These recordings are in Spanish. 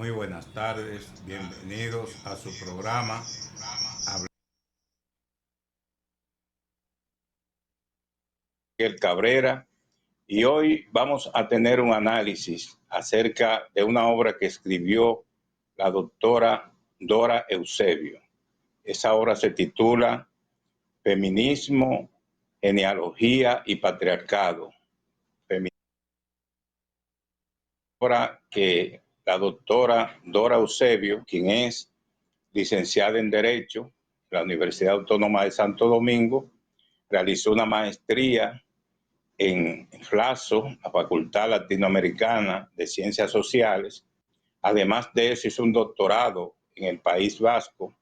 Muy buenas tardes, bienvenidos a su programa Miguel Cabrera, y hoy vamos a tener un análisis acerca de una obra que escribió la doctora Dora Eusebio. Esa obra se titula Feminismo, Genealogía y Patriarcado. Obra que la doctora Dora Eusebio, quien es licenciada en Derecho de la Universidad Autónoma de Santo Domingo, realizó una maestría en FLASO, la Facultad Latinoamericana de Ciencias Sociales. Además de eso, hizo un doctorado en el País Vasco,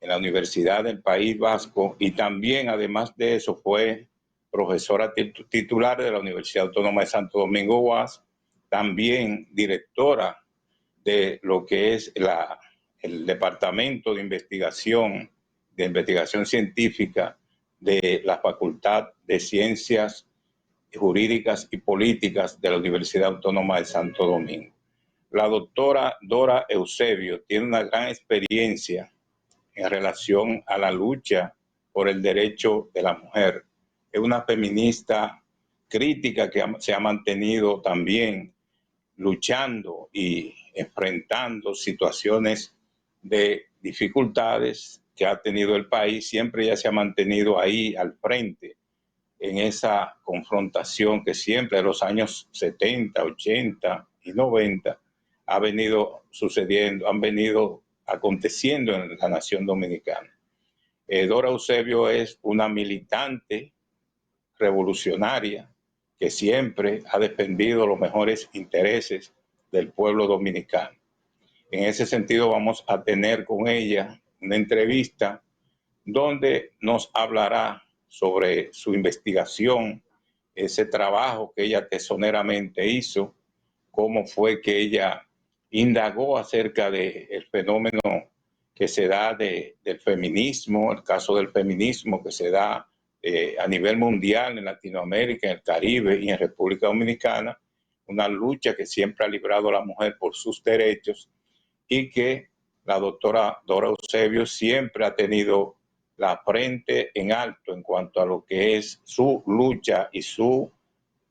en la Universidad del País Vasco, y también, además de eso, fue profesora titular de la Universidad Autónoma de Santo Domingo, UAS, también directora de lo que es el Departamento de Investigación Científica de la Facultad de Ciencias Jurídicas y Políticas de la Universidad Autónoma de Santo Domingo. La doctora Dora Eusebio tiene una gran experiencia en relación a la lucha por el derecho de la mujer. Es una feminista crítica que se ha mantenido también luchando y enfrentando situaciones de dificultades que ha tenido el país. Siempre ella se ha mantenido ahí al frente en esa confrontación que siempre de los años 70, 80 y 90 ha venido sucediendo, han venido aconteciendo en la nación dominicana. Dora Eusebio es una militante revolucionaria que siempre ha defendido los mejores intereses del pueblo dominicano. En ese sentido vamos a tener con ella una entrevista donde nos hablará sobre su investigación, ese trabajo que ella tesoneramente hizo, cómo fue que ella indagó acerca del fenómeno que se da del feminismo, el caso del feminismo que se da a nivel mundial en Latinoamérica, en el Caribe y en República Dominicana, una lucha que siempre ha librado a la mujer por sus derechos y que la doctora Dora Eusebio siempre ha tenido la frente en alto en cuanto a lo que es su lucha y su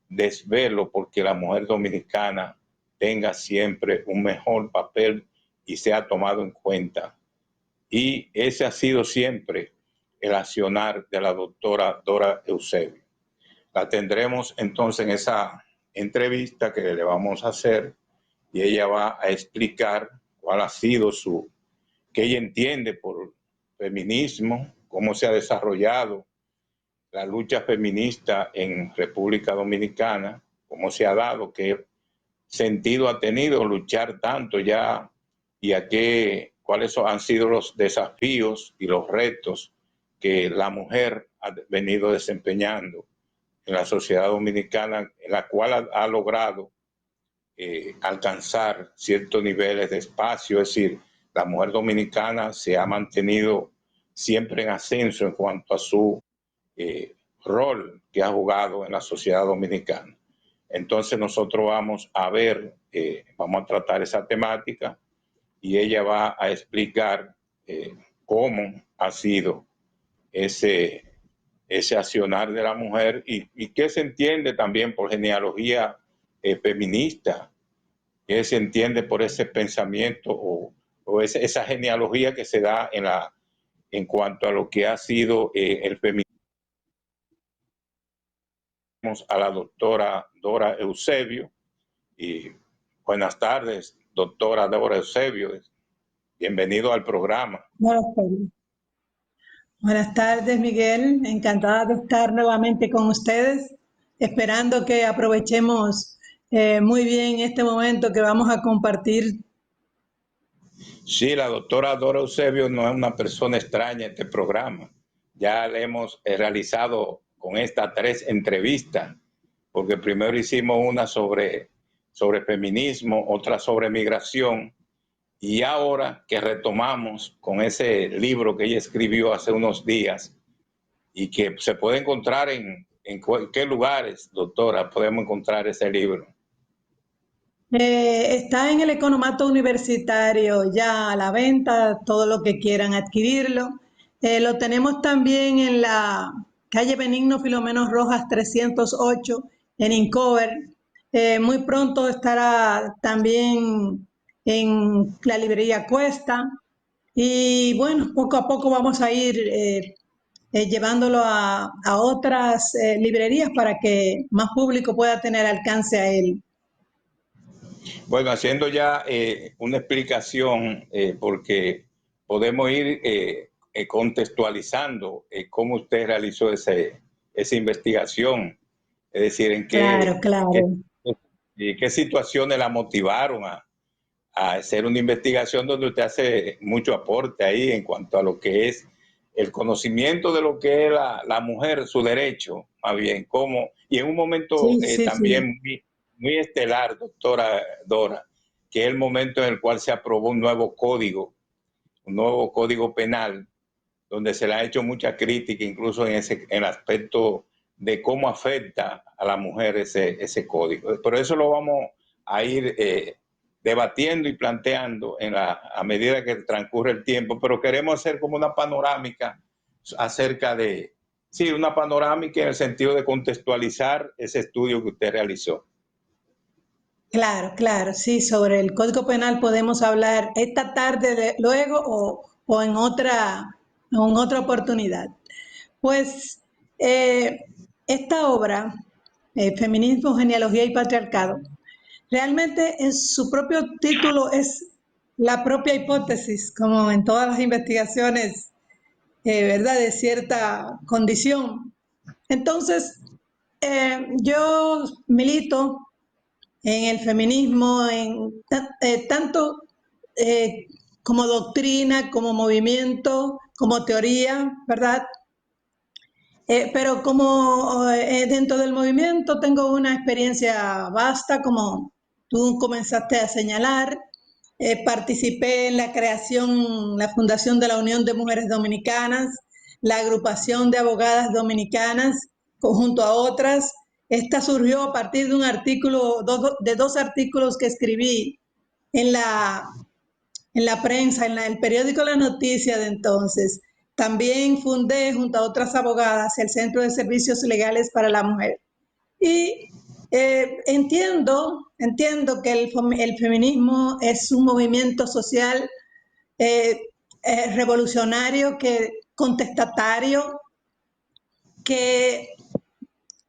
desvelo porque la mujer dominicana tenga siempre un mejor papel y sea tomado en cuenta. Y ese ha sido siempre el accionar de la doctora Dora Eusebio. La tendremos entonces en esa entrevista que le vamos a hacer y ella va a explicar cuál ha sido qué ella entiende por feminismo, cómo se ha desarrollado la lucha feminista en República Dominicana, cómo se ha dado, qué sentido ha tenido luchar tanto ya y cuáles han sido los desafíos y los retos que la mujer ha venido desempeñando en la sociedad dominicana, en la cual ha logrado alcanzar ciertos niveles de espacio. Es decir, la mujer dominicana se ha mantenido siempre en ascenso en cuanto a su rol que ha jugado en la sociedad dominicana. Entonces nosotros vamos a ver, vamos a tratar esa temática y ella va a explicar cómo ha sido ese accionar de la mujer y qué se entiende también por genealogía feminista, qué se entiende por ese pensamiento o esa genealogía que se da en cuanto a lo que ha sido el feminismo. A la doctora Dora Eusebio. Y buenas tardes, doctora Dora Eusebio. Bienvenido al programa. Buenas tardes. Buenas tardes, Miguel. Encantada de estar nuevamente con ustedes, esperando que aprovechemos muy bien este momento que vamos a compartir. Sí, la doctora Dora Eusebio no es una persona extraña en este programa. Ya le hemos realizado con estas 3 entrevistas, porque primero hicimos una sobre feminismo, otra sobre migración, y ahora que retomamos con ese libro que ella escribió hace unos días y que se puede encontrar en qué lugares, doctora, podemos encontrar ese libro. Está en el Economato Universitario ya a la venta, todo lo que quieran adquirirlo. Lo tenemos también en la calle Benigno Filomeno Rojas 308 en Incover. Muy pronto estará también en la librería Cuesta. Y bueno, poco a poco vamos a ir llevándolo a otras librerías para que más público pueda tener alcance a él. Bueno, haciendo ya una explicación, porque podemos ir contextualizando cómo usted realizó esa investigación, es decir, en Claro, claro. qué situaciones la motivaron a hacer una investigación donde usted hace mucho aporte ahí en cuanto a lo que es el conocimiento de lo que es la mujer, su derecho, más bien, cómo, y en un momento Sí, sí, sí. también muy estelar, doctora Dora, que es el momento en el cual se aprobó un nuevo código penal, donde se le ha hecho mucha crítica, incluso en el aspecto de cómo afecta a la mujer ese código. Pero eso lo vamos a ir debatiendo y planteando a medida que transcurre el tiempo, pero queremos hacer como una panorámica acerca de, sí, una panorámica en el sentido de contextualizar ese estudio que usted realizó. Claro, claro, sí, sobre el Código Penal podemos hablar esta tarde, luego o en otra oportunidad. Pues esta obra, Feminismo, Genealogía y Patriarcado, realmente en su propio título es la propia hipótesis, como en todas las investigaciones, ¿verdad?, de cierta condición. Entonces, yo milito en el feminismo, tanto eh, como doctrina, como movimiento, como teoría, ¿verdad? Pero como dentro del movimiento tengo una experiencia vasta, como tú comenzaste a señalar, participé en la creación, la fundación de la Unión de Mujeres Dominicanas, la agrupación de abogadas dominicanas, junto a otras. Esta surgió a partir de un artículo, de dos artículos que escribí en la prensa, el periódico La Noticia de entonces. También fundé junto a otras abogadas el Centro de Servicios Legales para la Mujer. Y entiendo que el feminismo es un movimiento social eh, revolucionario, contestatario, que,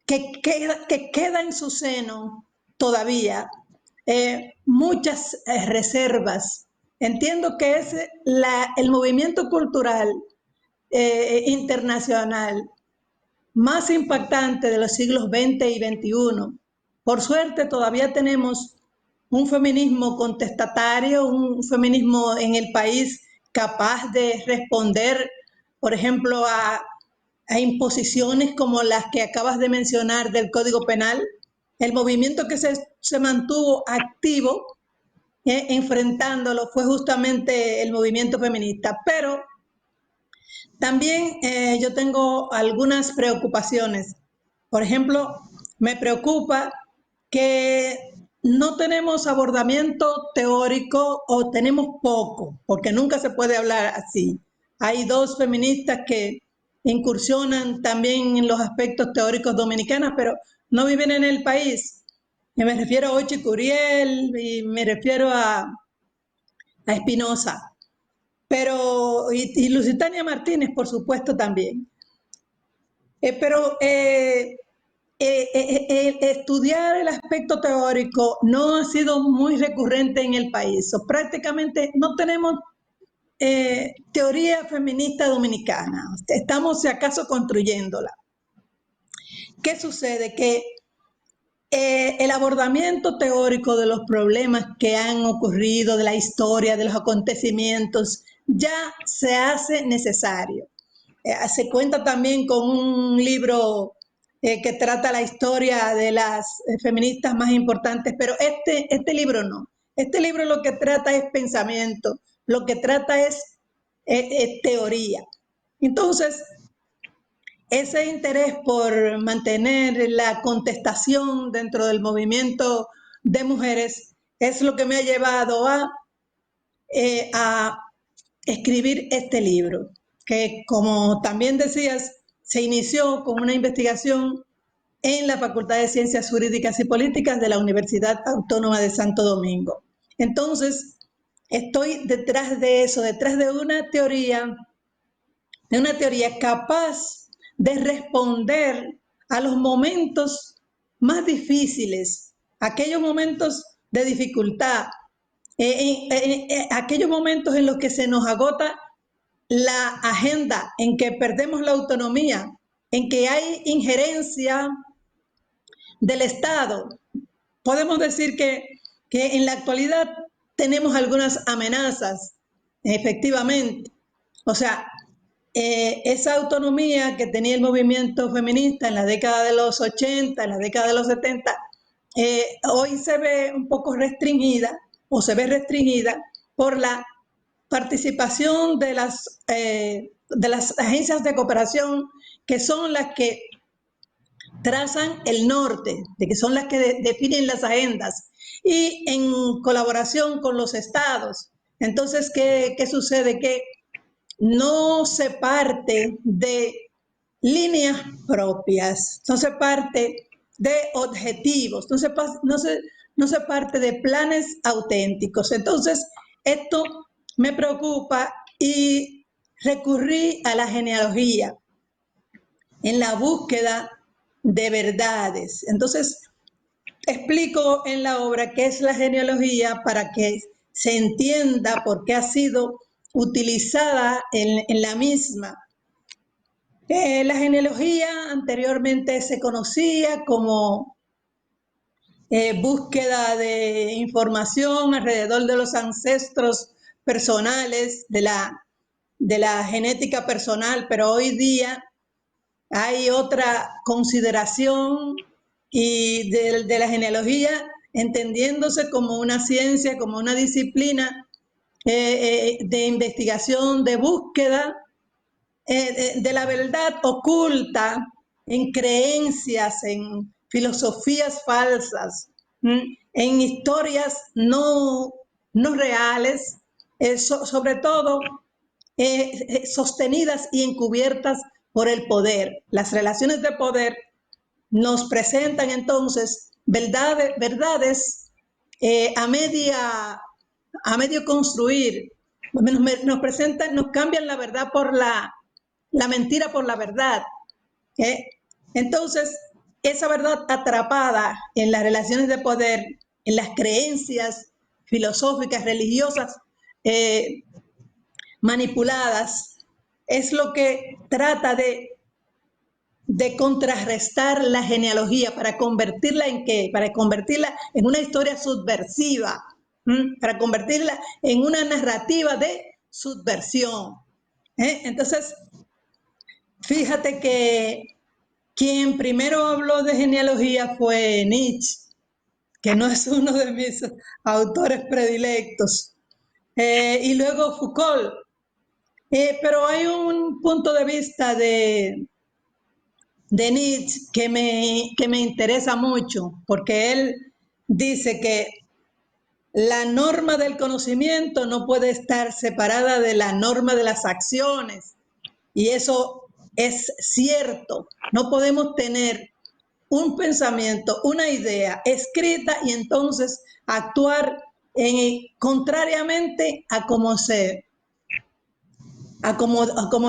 que queda en su seno todavía muchas reservas. Entiendo que es el movimiento cultural internacional más impactante de los siglos XX y XXI. Por suerte todavía tenemos un feminismo contestatario, un feminismo en el país capaz de responder, por ejemplo, a imposiciones como las que acabas de mencionar del Código Penal. El movimiento que se mantuvo activo enfrentándolo fue justamente el movimiento feminista, pero también yo tengo algunas preocupaciones. Por ejemplo, me preocupa que no tenemos abordamiento teórico o tenemos poco, porque nunca se puede hablar así. Hay dos feministas que incursionan también en los aspectos teóricos dominicanos, pero no viven en el país. Y me refiero a Ochi Curiel y me refiero a Espinosa, pero y Lusitania Martínez, por supuesto, también. Pero estudiar el aspecto teórico no ha sido muy recurrente en el país. O prácticamente no tenemos teoría feminista dominicana. Estamos, si acaso, construyéndola. ¿Qué sucede? Que el abordamiento teórico de los problemas que han ocurrido, de la historia, de los acontecimientos, ya se hace necesario. Se cuenta también con un libro que trata la historia de las feministas más importantes, pero este libro no. Este libro lo que trata es pensamiento, lo que trata es teoría. Entonces, ese interés por mantener la contestación dentro del movimiento de mujeres es lo que me ha llevado a escribir este libro, que como también decías, se inició con una investigación en la Facultad de Ciencias Jurídicas y Políticas de la Universidad Autónoma de Santo Domingo. Entonces, estoy detrás de eso, detrás de una teoría capaz de responder a los momentos más difíciles, aquellos momentos de dificultad, aquellos momentos en los que se nos agota la agenda, en que perdemos la autonomía, en que hay injerencia del Estado. Podemos decir que en la actualidad tenemos algunas amenazas, efectivamente. O sea, esa autonomía que tenía el movimiento feminista en la década de los 80, en la década de los 70, hoy se ve un poco restringida o se ve restringida por la participación de las agencias de cooperación, que son las que trazan el norte, de que son las que definen las agendas, y en colaboración con los estados. Entonces, ¿qué sucede? Que no se parte de líneas propias, no se parte de objetivos, no se parte de planes auténticos. Entonces, esto me preocupa y recurrí a la genealogía en la búsqueda de verdades. Entonces, explico en la obra qué es la genealogía para que se entienda por qué ha sido utilizada en la misma. La genealogía anteriormente se conocía como búsqueda de información alrededor de los ancestros personales, de la genética personal, pero hoy día hay otra consideración y de la genealogía entendiéndose como una ciencia, como una disciplina de investigación, de búsqueda de la verdad oculta en creencias, en filosofías falsas, en historias no reales, sobre todo sostenidas y encubiertas por el poder. Las relaciones de poder nos presentan entonces verdades a medio construir, nos presentan, nos cambian la verdad por la mentira por la verdad. Entonces, esa verdad atrapada en las relaciones de poder, en las creencias filosóficas, religiosas, manipuladas, es lo que trata de contrarrestar la genealogía para convertirla en ¿qué? Para convertirla en una historia subversiva, para convertirla en una narrativa de subversión. Entonces, fíjate que quien primero habló de genealogía fue Nietzsche, que no es uno de mis autores predilectos, y luego Foucault. Pero hay un punto de vista de Nietzsche que me interesa mucho, porque él dice que la norma del conocimiento no puede estar separada de la norma de las acciones. Y eso es cierto. No podemos tener un pensamiento, una idea escrita y entonces actuar contrariamente a cómo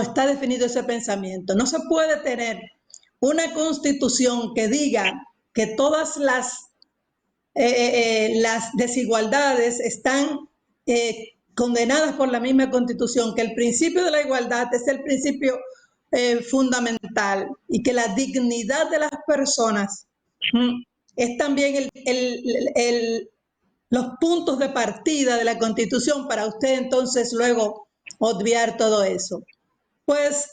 está definido ese pensamiento. No se puede tener una constitución que diga que todas las desigualdades están condenadas por la misma constitución, que el principio de la igualdad es el principio fundamental y que la dignidad de las personas es también los puntos de partida de la constitución para usted entonces luego obviar todo eso. Pues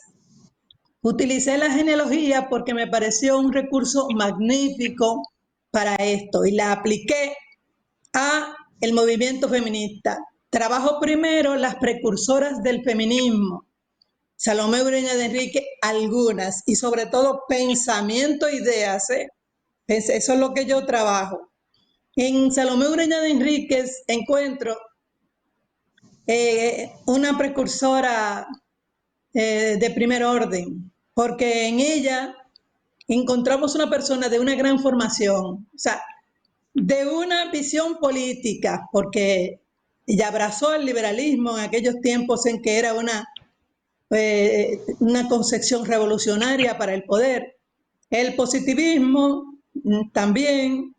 utilicé la genealogía porque me pareció un recurso magnífico para esto y la apliqué a el movimiento feminista. Trabajo primero las precursoras del feminismo, Salomé Ureña de Enrique, algunas, y sobre todo pensamiento, ideas, eso es lo que yo trabajo. En Salomé Ureña de Enríquez encuentro una precursora de primer orden, porque en ella encontramos una persona de una gran formación, o sea, de una visión política, porque ella abrazó el liberalismo en aquellos tiempos en que era una concepción revolucionaria para el poder. El positivismo también,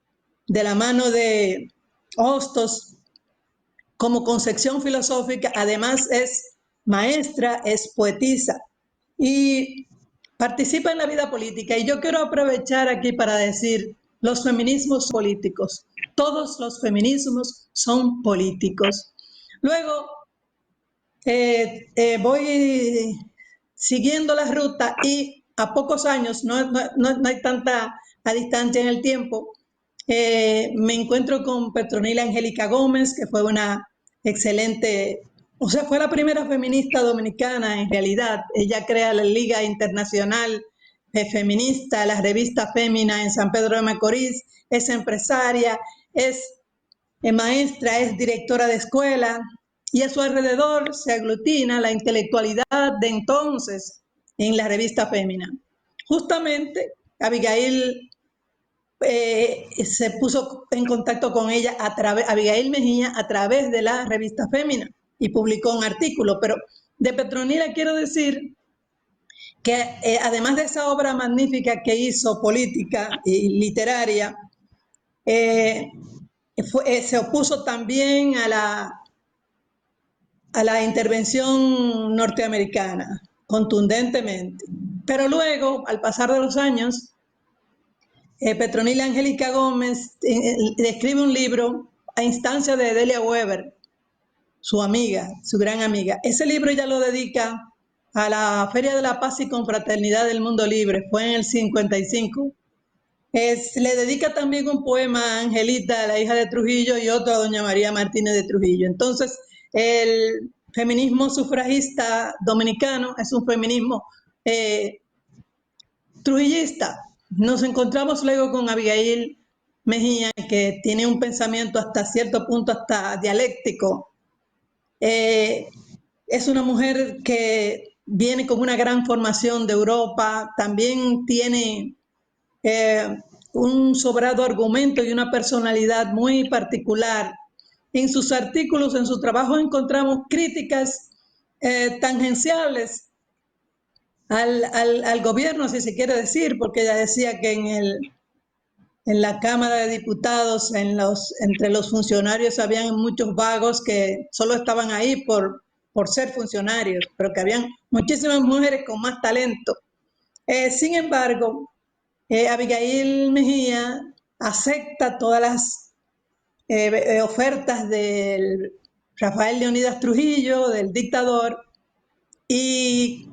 de la mano de Hostos, como concepción filosófica, además es maestra, es poetisa y participa en la vida política. Y yo quiero aprovechar aquí para decir, los feminismos políticos, todos los feminismos son políticos. Luego, voy siguiendo la ruta y a pocos años, no hay tanta a distancia en el tiempo, me encuentro con Petronila Angélica Gómez, que fue una excelente, o sea, fue la primera feminista dominicana en realidad. Ella crea la Liga Internacional Feminista, la revista Fémina en San Pedro de Macorís, es empresaria, es maestra, es directora de escuela, y a su alrededor se aglutina la intelectualidad de entonces en la revista Fémina. Justamente, Abigail se puso en contacto con ella Abigail Mejía, a través de la revista Fémina, y publicó un artículo. Pero de Petronila quiero decir que además de esa obra magnífica que hizo, política y literaria, se opuso también a la intervención norteamericana, contundentemente. Pero luego, al pasar de los años, Petronila Angélica Gómez escribe un libro a instancia de Delia Weber, su amiga, su gran amiga. Ese libro ella lo dedica a la Feria de la Paz y Confraternidad del Mundo Libre, fue en el 55. Le dedica también un poema a Angelita, la hija de Trujillo, y otro a doña María Martínez de Trujillo. Entonces, el feminismo sufragista dominicano es un feminismo trujillista. Nos encontramos luego con Abigail Mejía, que tiene un pensamiento hasta cierto punto, hasta dialéctico. Es una mujer que viene con una gran formación de Europa, también tiene un sobrado argumento y una personalidad muy particular. En sus artículos, en su trabajo, encontramos críticas tangenciales al gobierno, si se quiere decir, porque ella decía que en la Cámara de Diputados, entre los funcionarios, habían muchos vagos que solo estaban ahí por ser funcionarios, pero que habían muchísimas mujeres con más talento. Sin embargo, Abigail Mejía acepta todas las ofertas del Rafael Leónidas Trujillo, del dictador, y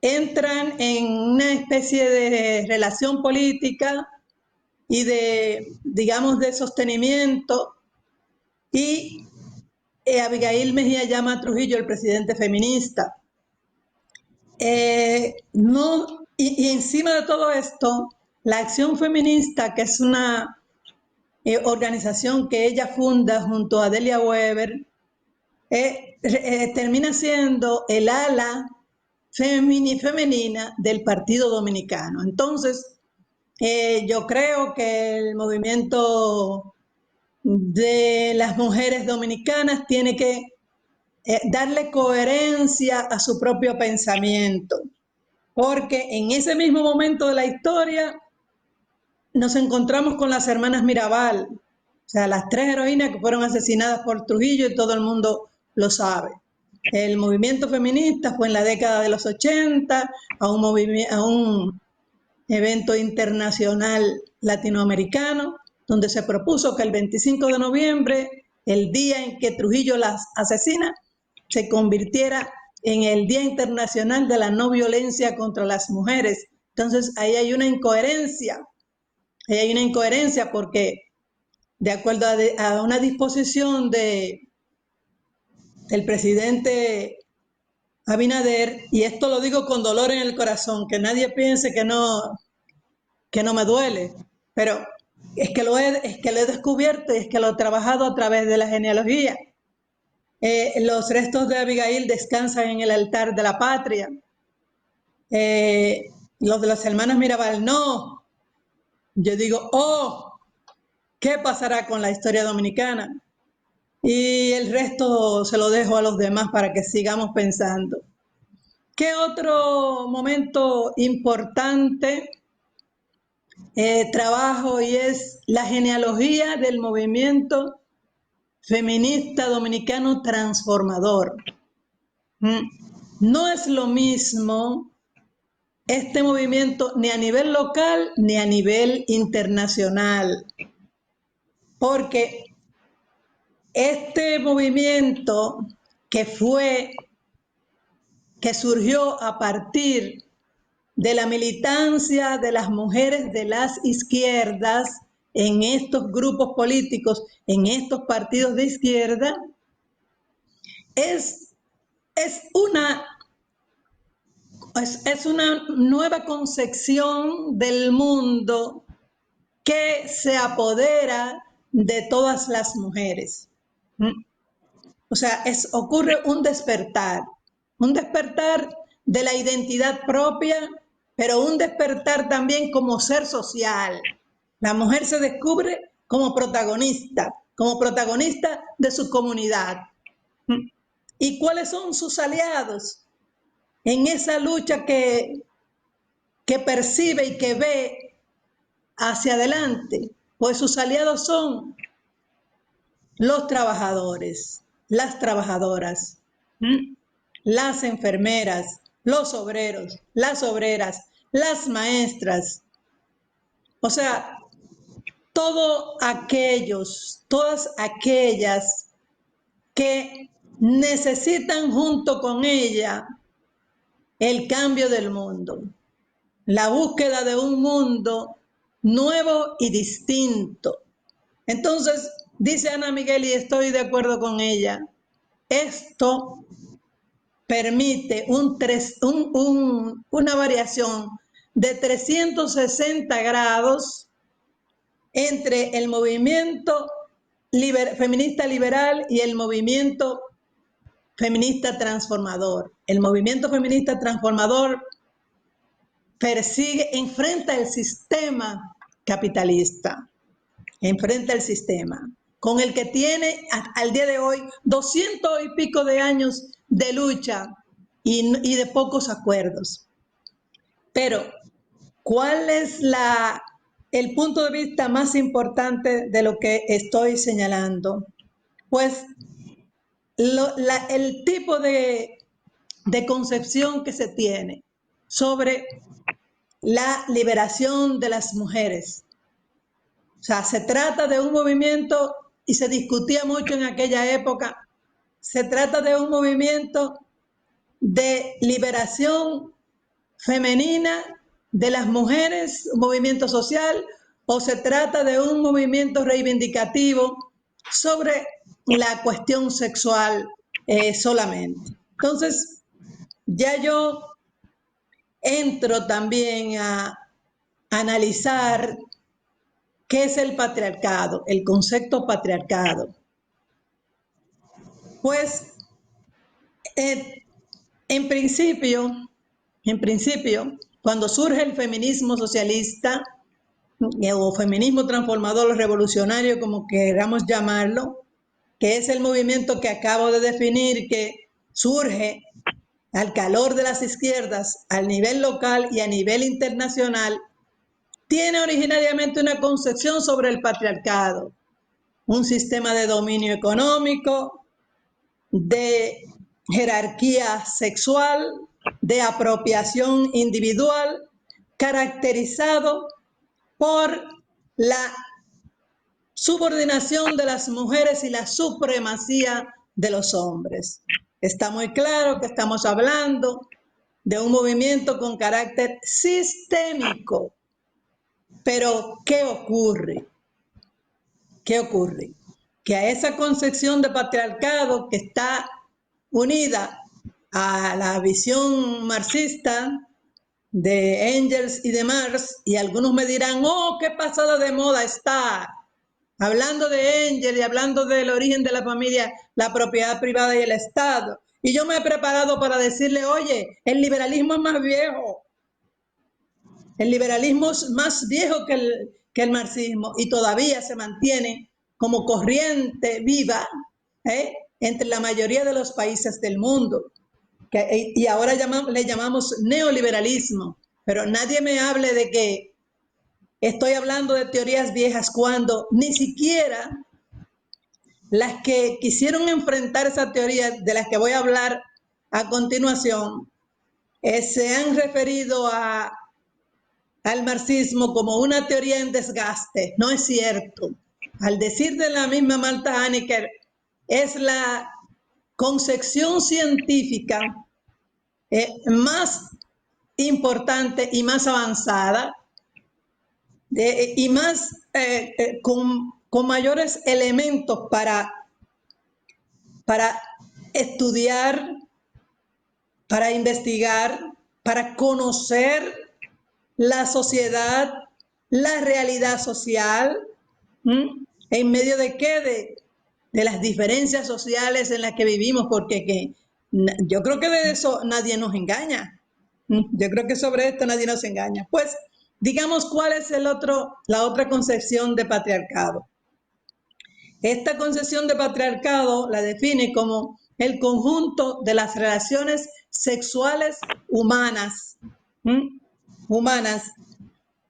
entran en una especie de relación política y digamos, de sostenimiento, y Abigail Mejía llama a Trujillo el presidente feminista. No, y encima de todo esto, la Acción Feminista, que es una organización que ella funda junto a Delia Weber, termina siendo el ala femenina del Partido Dominicano. Entonces, yo creo que el movimiento de las mujeres dominicanas tiene que darle coherencia a su propio pensamiento, porque en ese mismo momento de la historia nos encontramos con las hermanas Mirabal, o sea, las tres heroínas que fueron asesinadas por Trujillo, y todo el mundo lo sabe. El movimiento feminista fue en la década de los 80, a un evento internacional latinoamericano, donde se propuso que el 25 de noviembre, el día en que Trujillo las asesina, se convirtiera en el Día Internacional de la No Violencia contra las Mujeres. Entonces, ahí hay una incoherencia. Hay una incoherencia porque, de acuerdo a una disposición del presidente Abinader, y esto lo digo con dolor en el corazón, que nadie piense que no me duele, pero es que lo he descubierto y es que lo he trabajado a través de la genealogía. Los restos de Abigail descansan en el altar de la patria. Los de los hermanos Mirabal, no. Yo digo, oh, ¿qué pasará con la historia dominicana? Y el resto se lo dejo a los demás para que sigamos pensando. ¿Qué otro momento importante trabajo? Y es la genealogía del movimiento feminista dominicano transformador. No es lo mismo este movimiento ni a nivel local ni a nivel internacional, porque este movimiento que surgió a partir de la militancia de las mujeres de las izquierdas en estos grupos políticos, en estos partidos de izquierda, es una nueva concepción del mundo que se apodera de todas las mujeres. O sea, ocurre un despertar de la identidad propia, pero un despertar también como ser social. La mujer se descubre como protagonista de su comunidad. ¿Y cuáles son sus aliados en esa lucha que percibe y que ve hacia adelante? Pues sus aliados son los trabajadores, las trabajadoras, las enfermeras, los obreros, las obreras, las maestras. O sea, todas aquellas que necesitan junto con ella el cambio del mundo, la búsqueda de un mundo nuevo y distinto. Entonces, dice Ana Miguel, y estoy de acuerdo con ella, esto permite una variación de 360 grados entre el movimiento feminista liberal y el movimiento feminista transformador. El movimiento feminista transformador enfrenta el sistema capitalista, enfrenta el sistema con el que tiene al día de hoy 200 y pico de años de lucha y de pocos acuerdos. Pero, ¿cuál es el punto de vista más importante de lo que estoy señalando? Pues el tipo de concepción que se tiene sobre la liberación de las mujeres. O sea, se trata de un movimiento, y se discutía mucho en aquella época, se trata de un movimiento de liberación femenina de las mujeres, un movimiento social, o se trata de un movimiento reivindicativo sobre la cuestión sexual solamente. Entonces, ya yo entro también a analizar qué es el patriarcado, el concepto patriarcado. Pues, en principio, cuando surge el feminismo socialista o feminismo transformador, revolucionario, como queramos llamarlo, que es el movimiento que acabo de definir, que surge al calor de las izquierdas a nivel local y a nivel internacional, tiene originariamente una concepción sobre el patriarcado, un sistema de dominio económico, de jerarquía sexual, de apropiación individual, caracterizado por la subordinación de las mujeres y la supremacía de los hombres. Está muy claro que estamos hablando de un movimiento con carácter sistémico. Pero, ¿qué ocurre? ¿Qué ocurre? Que a esa concepción de patriarcado que está unida a la visión marxista, de Engels y de Marx, y algunos me dirán, oh, qué pasada de moda está, hablando de Engels y hablando del origen de la familia, la propiedad privada y el Estado. Y yo me he preparado para decirle, oye, el liberalismo es más viejo, el liberalismo es más viejo que el marxismo y todavía se mantiene como corriente viva entre la mayoría de los países del mundo. Y ahora le llamamos neoliberalismo, pero nadie me hable de que estoy hablando de teorías viejas cuando ni siquiera las que quisieron enfrentar esa teoría de las que voy a hablar a continuación se han referido al marxismo como una teoría en desgaste. No es cierto. Al decir de la misma Malta Hanecker, es la concepción científica más importante y más avanzada y más con mayores elementos para estudiar, para investigar, para conocer la sociedad, la realidad social, en medio de qué, de las diferencias sociales en las que vivimos, porque yo creo que de eso nadie nos engaña. Yo creo que sobre esto nadie nos engaña. Pues digamos cuál es la otra concepción de patriarcado. Esta concepción de patriarcado la define como el conjunto de las relaciones sexuales humanas,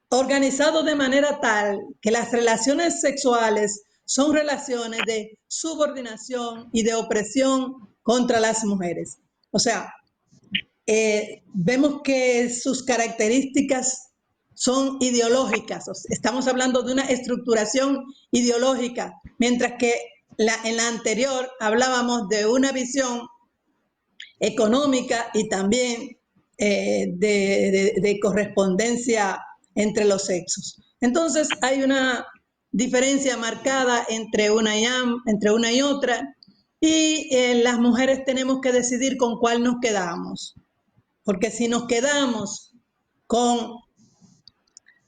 organizado de manera tal que las relaciones sexuales son relaciones de subordinación y de opresión contra las mujeres. O sea, vemos que sus características son ideológicas. Estamos hablando de una estructuración ideológica, mientras que en la anterior hablábamos de una visión económica y también de correspondencia entre los sexos. Entonces hay una diferencia marcada entre una y otra, y las mujeres tenemos que decidir con cuál nos quedamos. Porque si nos quedamos con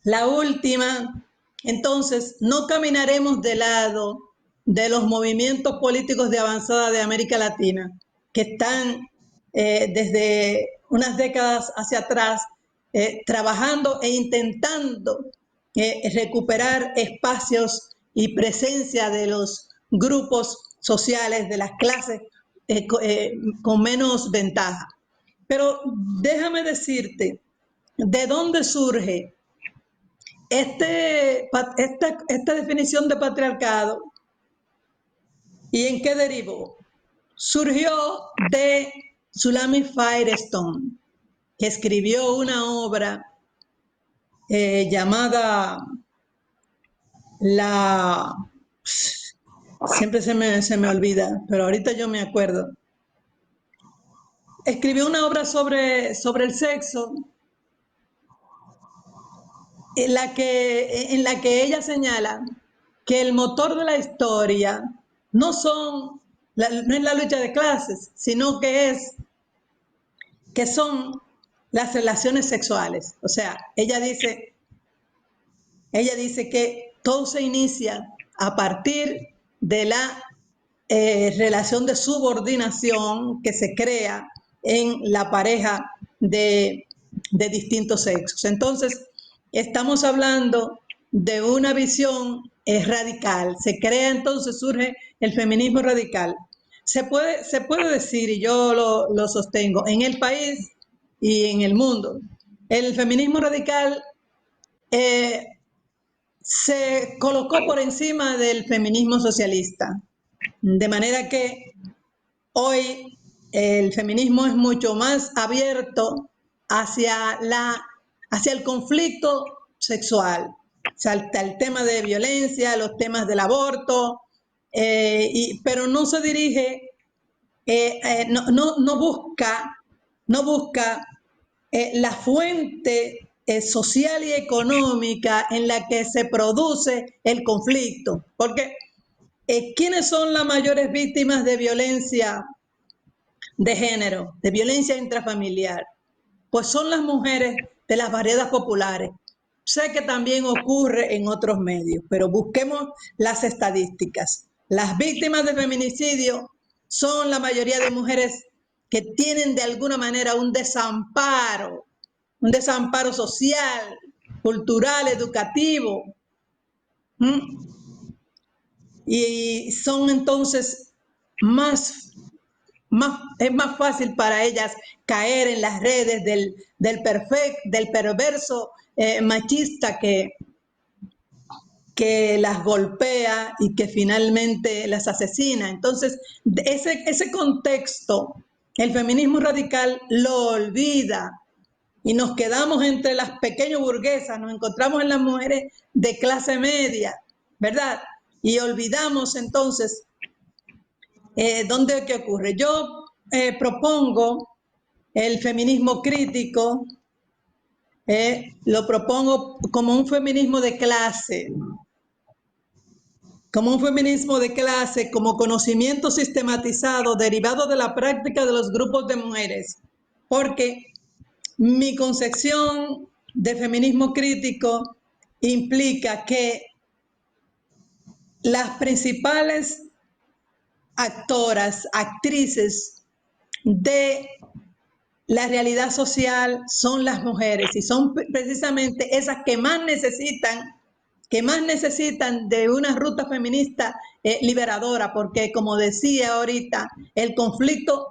la última, entonces no caminaremos de lado de los movimientos políticos de avanzada de América Latina, que están desde unas décadas hacia atrás trabajando e intentando recuperar espacios y presencia de los grupos sociales, de las clases con menos ventaja. Pero déjame decirte, ¿de dónde surge esta definición de patriarcado y en qué derivó? Surgió de Zulami Firestone, que escribió una obra llamada siempre se me olvida, pero ahorita yo me acuerdo. Escribió una obra sobre el sexo en la que ella señala que el motor de la historia no es la lucha de clases, sino que son las relaciones sexuales. O sea, ella dice que todo se inicia a partir de la relación de subordinación que se crea en la pareja de distintos sexos. Entonces, estamos hablando de una visión radical. Se crea, entonces surge el feminismo radical. Se puede decir, y yo lo sostengo, en el país y en el mundo, el feminismo radical se colocó por encima del feminismo socialista. De manera que hoy el feminismo es mucho más abierto hacia el conflicto sexual, o sea, el tema de violencia, los temas del aborto, pero no se dirige, no busca la fuente social y económica en la que se produce el conflicto, porque ¿quiénes son las mayores víctimas de violencia de género, de violencia intrafamiliar? Pues son las mujeres, de las barriadas populares. Sé que también ocurre en otros medios, pero busquemos las estadísticas. Las víctimas de feminicidio son la mayoría de mujeres que tienen de alguna manera un desamparo social, cultural, educativo. Y son entonces es más fácil para ellas caer en las redes del perverso machista que las golpea y que finalmente las asesina. Entonces, ese contexto, el feminismo radical lo olvida y nos quedamos entre las pequeñas burguesas, nos encontramos en las mujeres de clase media, ¿verdad? Y olvidamos entonces ¿dónde qué ocurre? Yo propongo el feminismo crítico, lo propongo como un feminismo de clase, como conocimiento sistematizado derivado de la práctica de los grupos de mujeres, porque mi concepción de feminismo crítico implica que las principales actoras, actrices de la realidad social son las mujeres y son precisamente esas que más necesitan de una ruta feminista liberadora, porque como decía ahorita, el conflicto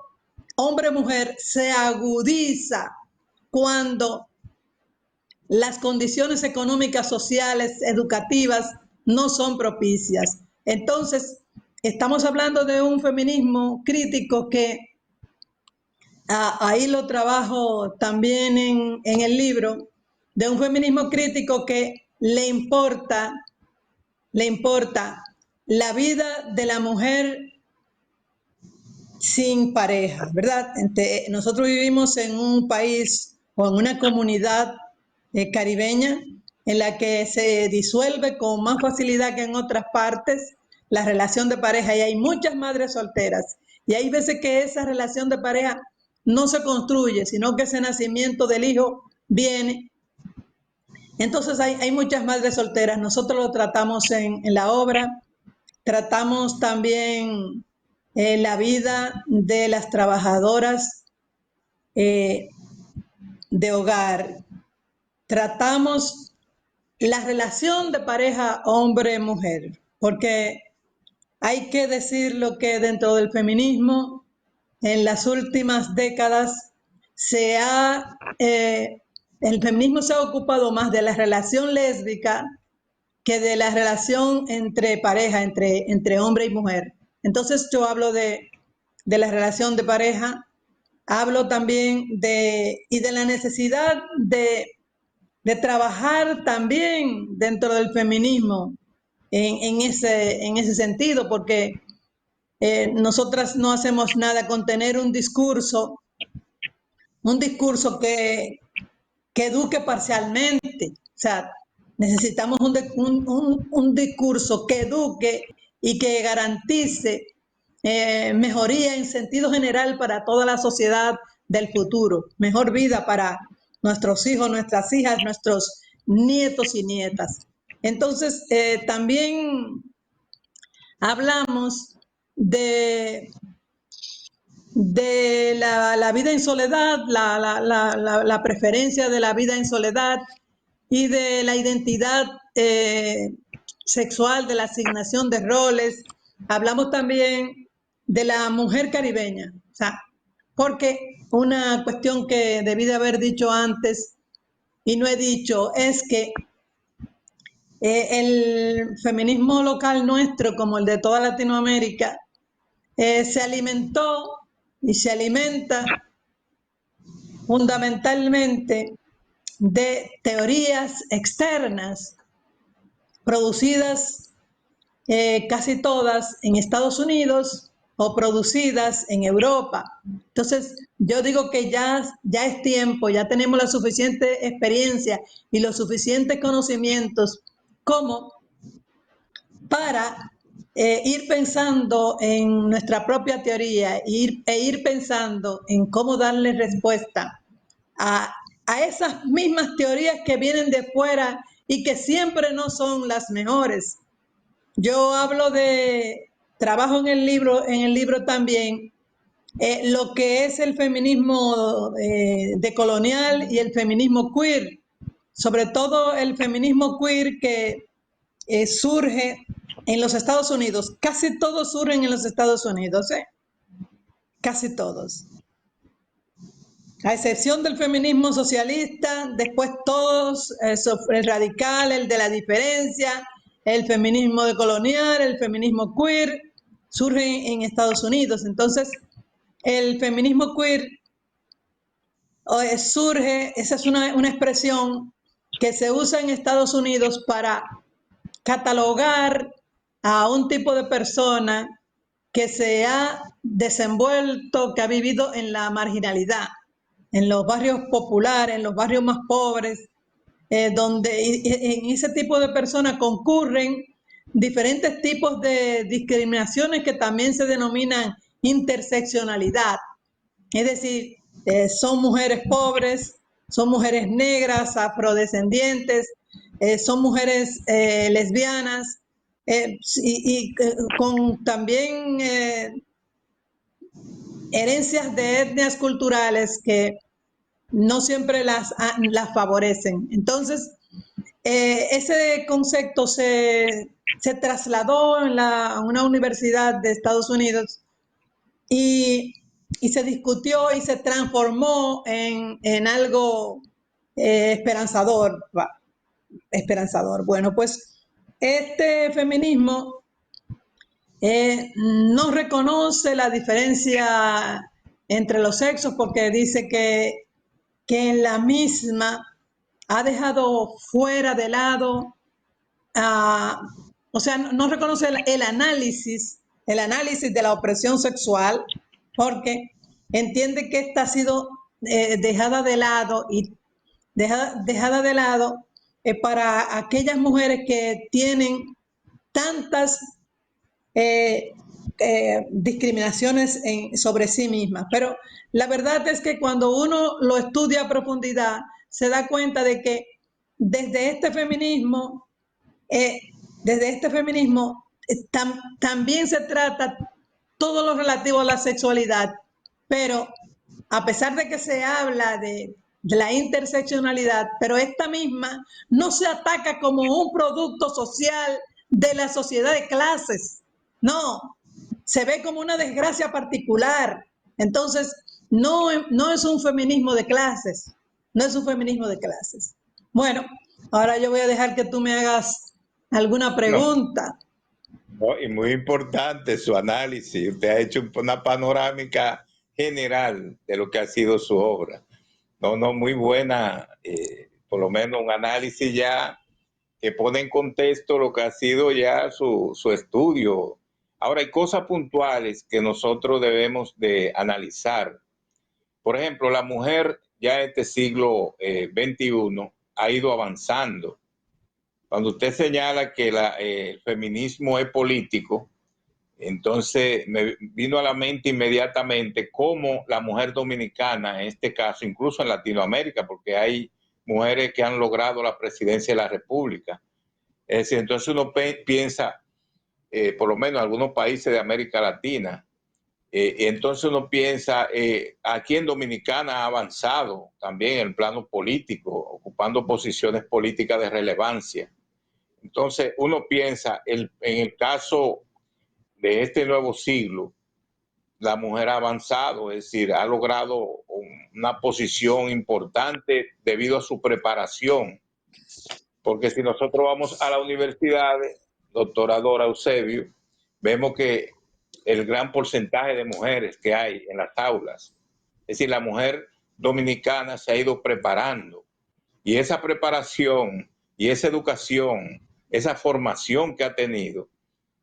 hombre-mujer se agudiza cuando las condiciones económicas, sociales, educativas no son propicias. Entonces, estamos hablando de un feminismo crítico que ahí lo trabajo también en el libro, de un feminismo crítico que le importa la vida de la mujer sin pareja, ¿verdad? Nosotros vivimos en un país o en una comunidad caribeña en la que se disuelve con más facilidad que en otras partes la relación de pareja y hay muchas madres solteras y hay veces que esa relación de pareja no se construye, sino que ese nacimiento del hijo viene. Entonces hay muchas madres solteras, nosotros lo tratamos en la obra, tratamos también la vida de las trabajadoras de hogar, tratamos la relación de pareja hombre-mujer, porque hay que decirlo que dentro del feminismo, en las últimas décadas, el feminismo se ha ocupado más de la relación lésbica que de la relación entre pareja, entre hombre y mujer. Entonces yo hablo de la relación de pareja, hablo también de la necesidad de trabajar también dentro del feminismo en ese sentido, porque nosotras no hacemos nada con tener un discurso que eduque parcialmente. O sea, necesitamos un discurso que eduque y que garantice mejoría en sentido general para toda la sociedad del futuro, mejor vida para nuestros hijos, nuestras hijas, nuestros nietos y nietas. Entonces, también hablamos de la vida en soledad, la preferencia de la vida en soledad y de la identidad sexual, de la asignación de roles. Hablamos también de la mujer caribeña, o sea, porque una cuestión que debí de haber dicho antes y no he dicho es que el feminismo local nuestro, como el de toda Latinoamérica, se alimentó y se alimenta fundamentalmente de teorías externas producidas casi todas en Estados Unidos o producidas en Europa. Entonces, yo digo que ya es tiempo, ya tenemos la suficiente experiencia y los suficientes conocimientos como para ir pensando en nuestra propia teoría e ir pensando en cómo darle respuesta a a esas mismas teorías que vienen de fuera y que siempre no son las mejores. Yo hablo trabajo en el libro también, lo que es el feminismo decolonial y el feminismo queer, sobre todo el feminismo queer que surge en los Estados Unidos. Casi todos surgen en los Estados Unidos, casi todos. A excepción del feminismo socialista, después todos, el radical, el de la diferencia, el feminismo decolonial, el feminismo queer, surgen en Estados Unidos. Entonces, el feminismo queer surge, esa es una expresión que se usa en Estados Unidos para catalogar a un tipo de persona que se ha desenvuelto, que ha vivido en la marginalidad, en los barrios populares, en los barrios más pobres, donde en ese tipo de personas concurren diferentes tipos de discriminaciones que también se denominan interseccionalidad. Es decir, son mujeres pobres, son mujeres negras, afrodescendientes, son mujeres lesbianas y con también herencias de etnias culturales que no siempre las favorecen. Entonces, ese concepto se trasladó a una universidad de Estados Unidos y se discutió y se transformó en algo esperanzador. Esperanzador. Bueno, pues este feminismo no reconoce la diferencia entre los sexos porque dice que en la misma ha dejado fuera de lado, o sea, no reconoce el análisis de la opresión sexual, porque entiende que esta ha sido dejada de lado y dejada de lado para aquellas mujeres que tienen tantas discriminaciones sobre sí mismas. Pero la verdad es que cuando uno lo estudia a profundidad, se da cuenta de que desde este feminismo, eh, también se trata todo lo relativo a la sexualidad, pero a pesar de que se habla de la interseccionalidad, pero esta misma no se ataca como un producto social de la sociedad de clases, no, se ve como una desgracia particular. Entonces, no es un feminismo de clases, no es un feminismo de clases. Bueno, ahora yo voy a dejar que tú me hagas alguna No, pregunta. no, y muy importante su análisis. Usted ha hecho una panorámica general de lo que ha sido su obra. No, no, muy buena, por lo menos un análisis ya que pone en contexto lo que ha sido ya su estudio. Ahora, hay cosas puntuales que nosotros debemos de analizar. Por ejemplo, la mujer ya en este siglo XXI ha ido avanzando. Cuando usted señala que el feminismo es político, entonces me vino a la mente inmediatamente cómo la mujer dominicana, en este caso, incluso en Latinoamérica, porque hay mujeres que han logrado la presidencia de la República. Es decir, entonces uno piensa, por lo menos en algunos países de América Latina, y entonces uno piensa, aquí en Dominicana ha avanzado también en el plano político, ocupando posiciones políticas de relevancia. Entonces uno piensa, en el caso de este nuevo siglo, la mujer ha avanzado, es decir, ha logrado una posición importante debido a su preparación. Porque si nosotros vamos a la universidad, doctora Dora Eusebio, vemos que el gran porcentaje de mujeres que hay en las aulas, es decir, la mujer dominicana se ha ido preparando y esa preparación y esa educación, esa formación que ha tenido,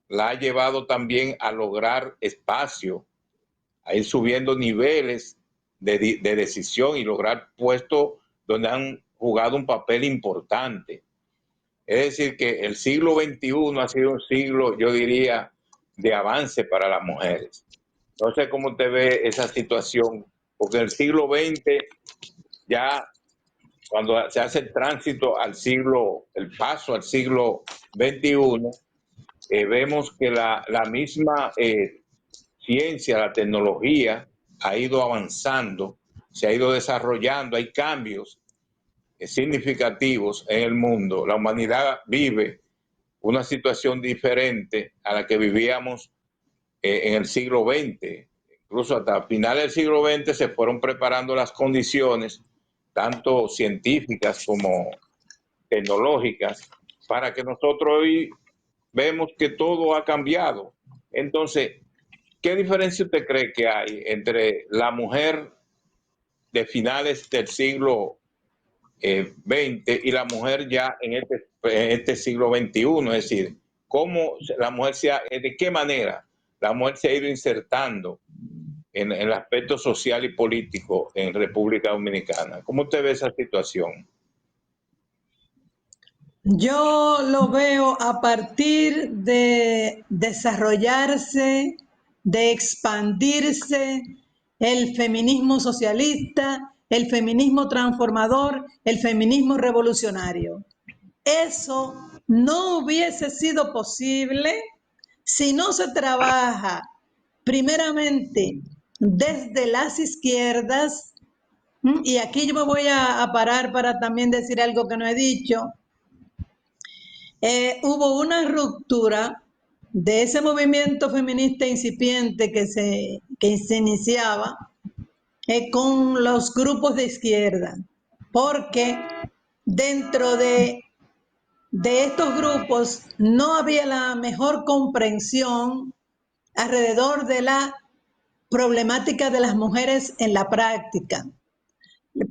la ha llevado también a lograr espacio, a ir subiendo niveles de decisión y lograr puestos donde han jugado un papel importante. Es decir, que el siglo XXI ha sido un siglo, yo diría, de avance para las mujeres. No sé cómo te ve esa situación, porque en el siglo XX ya cuando se hace el tránsito al el paso al siglo XXI, vemos que la misma ciencia, la tecnología ha ido avanzando, se ha ido desarrollando, hay cambios significativos en el mundo. La humanidad vive una situación diferente a la que vivíamos en el siglo XX. Incluso hasta finales del siglo XX se fueron preparando las condiciones, tanto científicas como tecnológicas, para que nosotros hoy vemos que todo ha cambiado. Entonces, ¿qué diferencia usted cree que hay entre la mujer de finales del siglo XX y la mujer ya en este siglo XXI? Es decir, ¿cómo la mujer de qué manera la mujer se ha ido insertando en el aspecto social y político en República Dominicana? ¿Cómo usted ve esa situación? Yo lo veo a partir de desarrollarse, de expandirse el feminismo socialista, el feminismo transformador, el feminismo revolucionario. Eso no hubiese sido posible si no se trabaja primeramente desde las izquierdas, y aquí yo me voy a parar para también decir algo que no he dicho. Hubo una ruptura de ese movimiento feminista incipiente que se iniciaba con los grupos de izquierda, porque dentro de estos grupos no había la mejor comprensión alrededor de la problemática de las mujeres en la práctica.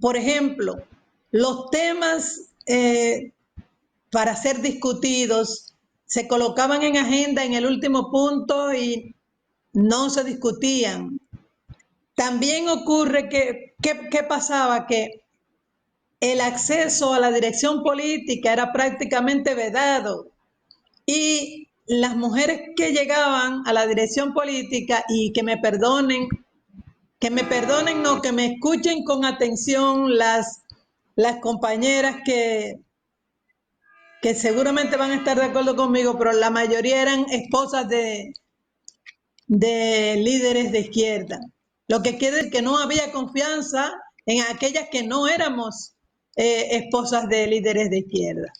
Por ejemplo, los temas para ser discutidos se colocaban en agenda en el último punto y no se discutían. También ocurre ¿qué pasaba? Que el acceso a la dirección política era prácticamente vedado y las mujeres que llegaban a la dirección política, y que me perdonen, no, que me escuchen con atención las compañeras que seguramente van a estar de acuerdo conmigo, pero la mayoría eran esposas de líderes de izquierda. Lo que quiere decir que no había confianza en aquellas que no éramos esposas de líderes de izquierda.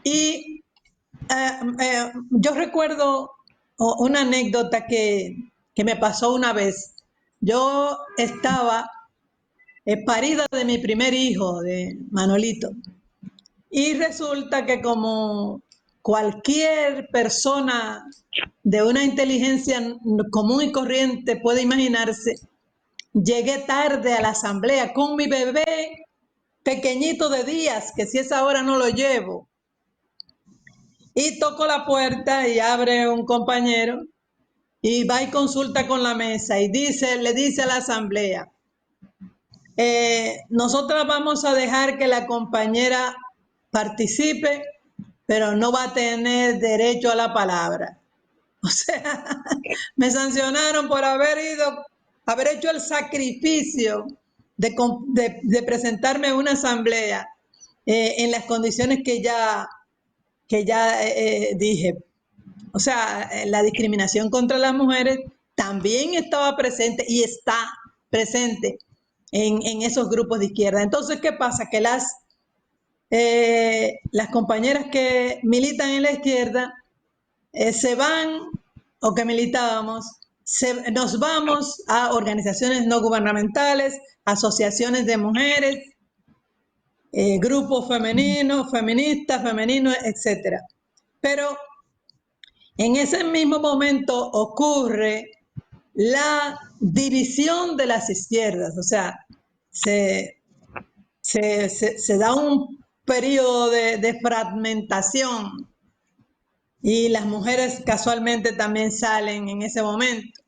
Y yo recuerdo una anécdota que me pasó una vez. Yo estaba parida de mi primer hijo, de Manolito, y resulta que, como cualquier persona de una inteligencia común y corriente puede imaginarse, llegué tarde a la asamblea con mi bebé pequeñito de días, que si es ahora no lo llevo. Y toco la puerta y abre un compañero y va y consulta con la mesa y le dice a la asamblea: nosotras vamos a dejar que la compañera participe, pero no va a tener derecho a la palabra. O sea, me sancionaron por haber hecho el sacrificio de presentarme a una asamblea en las condiciones que ya dije. O sea, la discriminación contra las mujeres también estaba presente y está presente en esos grupos de izquierda. Entonces, ¿qué pasa? Que las compañeras que militan en la izquierda se van, o que militábamos, nos vamos a organizaciones no gubernamentales, asociaciones de mujeres, grupos femeninos, feministas, femeninos, etc. Pero en ese mismo momento ocurre la división de las izquierdas, o sea, se da un periodo de fragmentación, y las mujeres casualmente también salen en ese momento.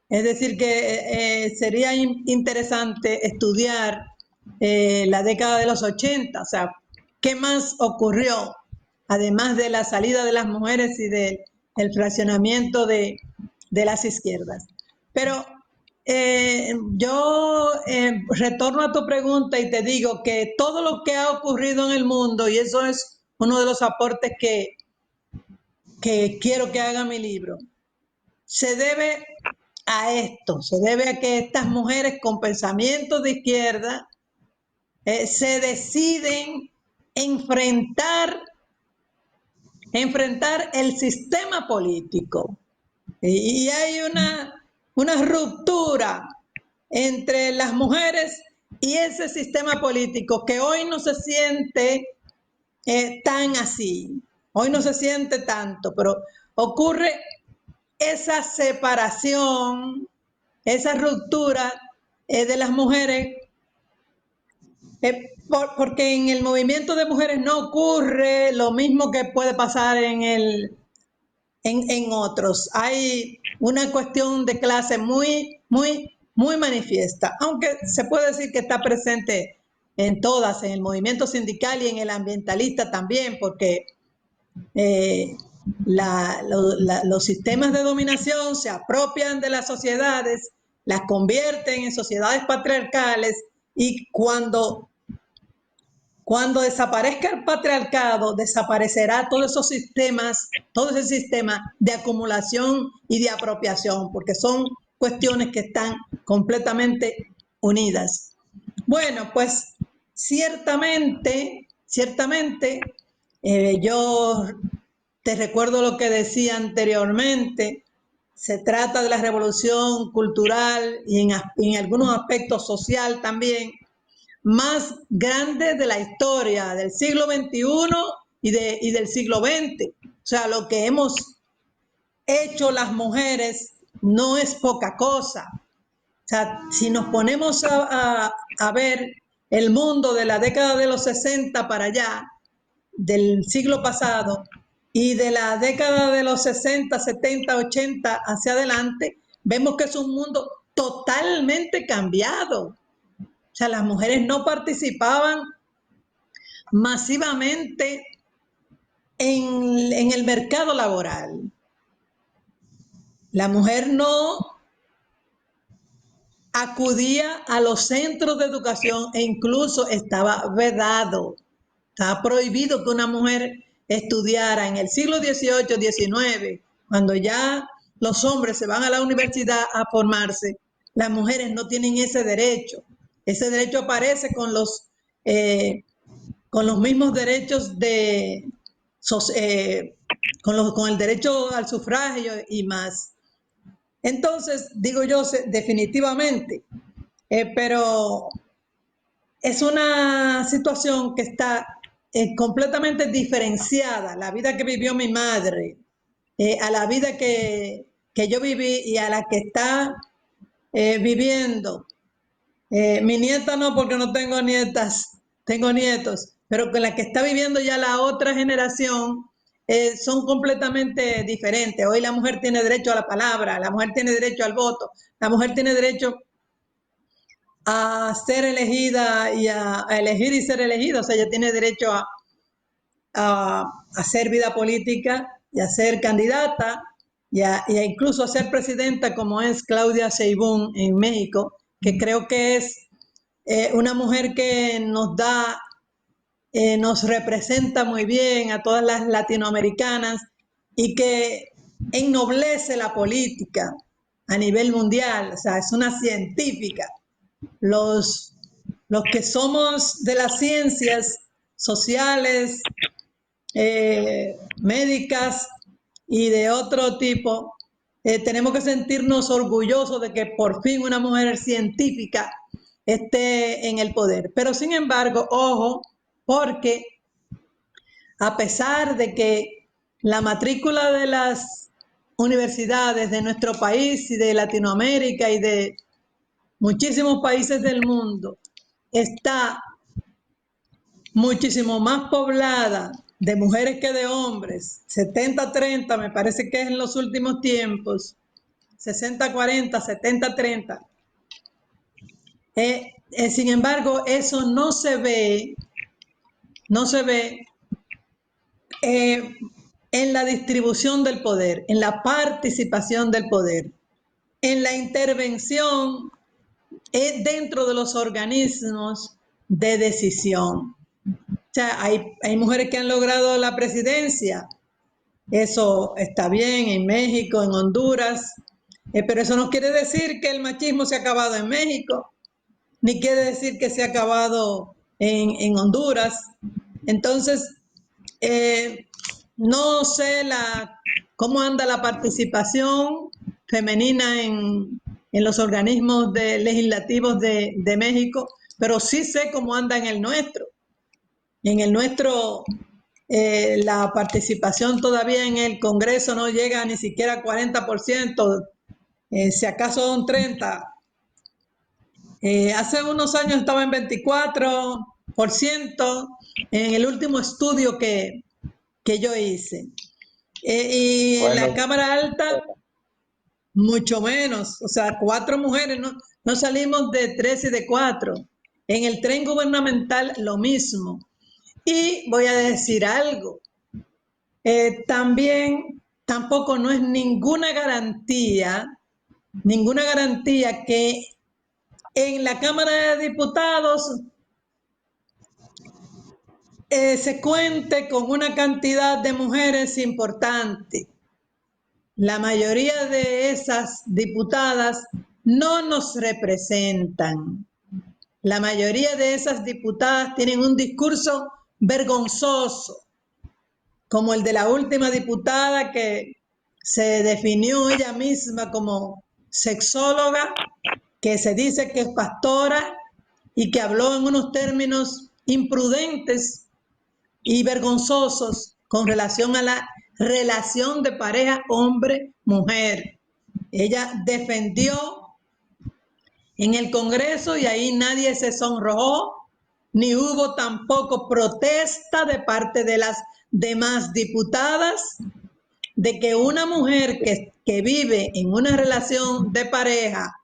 Es decir, que sería interesante estudiar la década de los 80, o sea, qué más ocurrió, además de la salida de las mujeres y del fraccionamiento de las izquierdas. Pero yo retorno a tu pregunta y te digo que todo lo que ha ocurrido en el mundo, y eso es uno de los aportes que quiero que haga mi libro, se debe a esto, se debe a que estas mujeres con pensamientos de izquierda se deciden enfrentar el sistema político. Y hay una ruptura entre las mujeres y ese sistema político que hoy no se siente tan así, hoy no se siente tanto, pero ocurre esa separación, esa ruptura de las mujeres, porque en el movimiento de mujeres no ocurre lo mismo que puede pasar en otros. Hay una cuestión de clase muy manifiesta, aunque se puede decir que está presente en todas, en el movimiento sindical y en el ambientalista también, porque los sistemas de dominación se apropian de las sociedades, las convierten en sociedades patriarcales, y cuando desaparezca el patriarcado, desaparecerá todos esos sistemas, todo ese sistema de acumulación y de apropiación, porque son cuestiones que están completamente unidas. Bueno, pues ciertamente, yo te recuerdo lo que decía anteriormente, se trata de la revolución cultural y en algunos aspectos social también, más grande de la historia del siglo XXI y del siglo XX. O sea, lo que hemos hecho las mujeres no es poca cosa. O sea, si nos ponemos a ver el mundo de la década de los 60 para allá, del siglo pasado, y de la década de los 60, 70, 80 hacia adelante, vemos que es un mundo totalmente cambiado. O sea, las mujeres no participaban masivamente en el mercado laboral. La mujer no acudía a los centros de educación e incluso estaba vedado, estaba prohibido que una mujer estudiara en el siglo XVIII, XIX, cuando ya los hombres se van a la universidad a formarse. Las mujeres no tienen ese derecho. Ese derecho aparece con los mismos derechos con el derecho al sufragio y más. Entonces, digo yo, definitivamente, pero es una situación que está completamente diferenciada, la vida que vivió mi madre, a la vida que yo viví y a la que está viviendo. Mi nieta no, porque no tengo nietas, tengo nietos, pero con la que está viviendo ya la otra generación son completamente diferentes. Hoy la mujer tiene derecho a la palabra, la mujer tiene derecho al voto, la mujer tiene derecho a ser elegida y a elegir y ser elegida. O sea, ella tiene derecho a hacer vida política y a ser candidata y a incluso a ser presidenta, como es Claudia Sheinbaum en México, que creo que es una mujer que nos representa muy bien a todas las latinoamericanas y que ennoblece la política a nivel mundial. O sea, es una científica. Los que somos de las ciencias sociales, médicas y de otro tipo, tenemos que sentirnos orgullosos de que por fin una mujer científica esté en el poder. Pero sin embargo, ojo, porque a pesar de que la matrícula de las universidades de nuestro país y de Latinoamérica y de muchísimos países del mundo está muchísimo más poblada de mujeres que de hombres, 70-30 me parece que es en los últimos tiempos, 60-40, 70-30. Sin embargo, eso no se ve en la distribución del poder, en la participación del poder. en la intervención dentro de los organismos de decisión. O sea, hay mujeres que han logrado la presidencia, eso está bien en México, en Honduras, pero eso no quiere decir que el machismo se ha acabado en México, ni quiere decir que se ha acabado en Honduras. Entonces, no sé cómo anda la participación femenina en los organismos legislativos de México, pero sí sé cómo anda en el nuestro. En el nuestro, la participación todavía en el Congreso no llega ni siquiera a 40%, si acaso son 30%. Hace unos años estaba en 24%, en el último estudio que yo hice. Y en la Cámara Alta, mucho menos, o sea, 4 mujeres, no salimos de 3 y de 4. En el tren gubernamental, lo mismo. Y voy a decir algo, también tampoco no es ninguna garantía que en la Cámara de Diputados se cuente con una cantidad de mujeres importante. La mayoría de esas diputadas no nos representan. La mayoría de esas diputadas tienen un discurso vergonzoso, como el de la última diputada que se definió ella misma como sexóloga, que se dice que es pastora y que habló en unos términos imprudentes y vergonzosos con relación a la relación de pareja hombre-mujer. Ella defendió en el Congreso y ahí nadie se sonrojó, ni hubo tampoco protesta de parte de las demás diputadas de que una mujer que vive en una relación de pareja,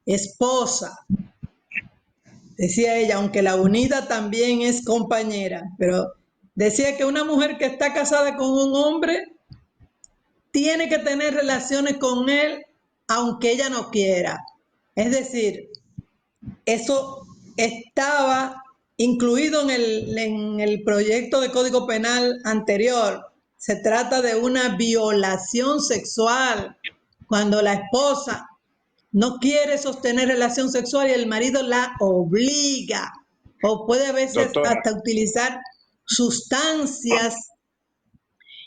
esposa, decía ella, aunque la unida también es compañera, pero decía que una mujer que está casada con un hombre tiene que tener relaciones con él aunque ella no quiera. Es decir, eso estaba incluido en el proyecto de Código Penal anterior. Se trata de una violación sexual cuando la esposa no quiere sostener relación sexual y el marido la obliga, o puede a veces hasta utilizar sustancias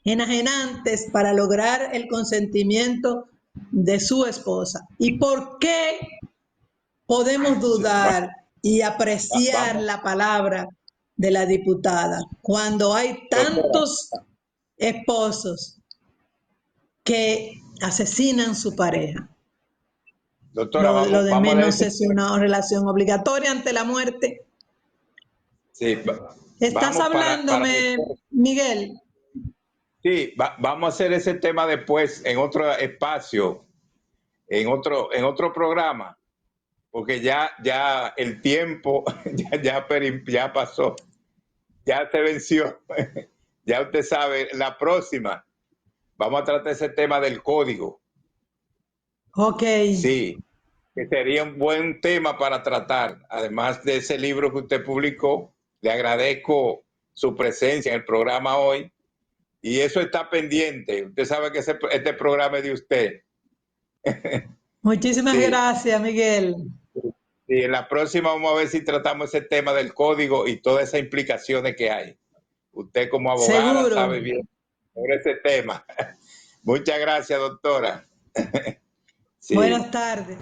enajenantes para lograr el consentimiento de su esposa. ¿Y por qué podemos dudar y apreciar la palabra de la diputada cuando hay tantos esposos que asesinan su pareja? Doctora, lo de menos es una relación obligatoria ante la muerte. Sí, ¿Estás hablándome, Miguel? Sí, vamos a hacer ese tema después en otro espacio, en otro programa, porque ya el tiempo ya pasó, ya se venció. Ya usted sabe, la próxima vamos a tratar ese tema del código. Ok. Sí, que sería un buen tema para tratar. Además de ese libro que usted publicó, le agradezco su presencia en el programa hoy. Y eso está pendiente. Usted sabe que este programa es de usted. Muchísimas gracias, Miguel. Sí, en la próxima vamos a ver si tratamos ese tema del código y todas esas implicaciones que hay. Usted como abogada sabe bien sobre ese tema. Muchas gracias, doctora. Sí. Buenas tardes.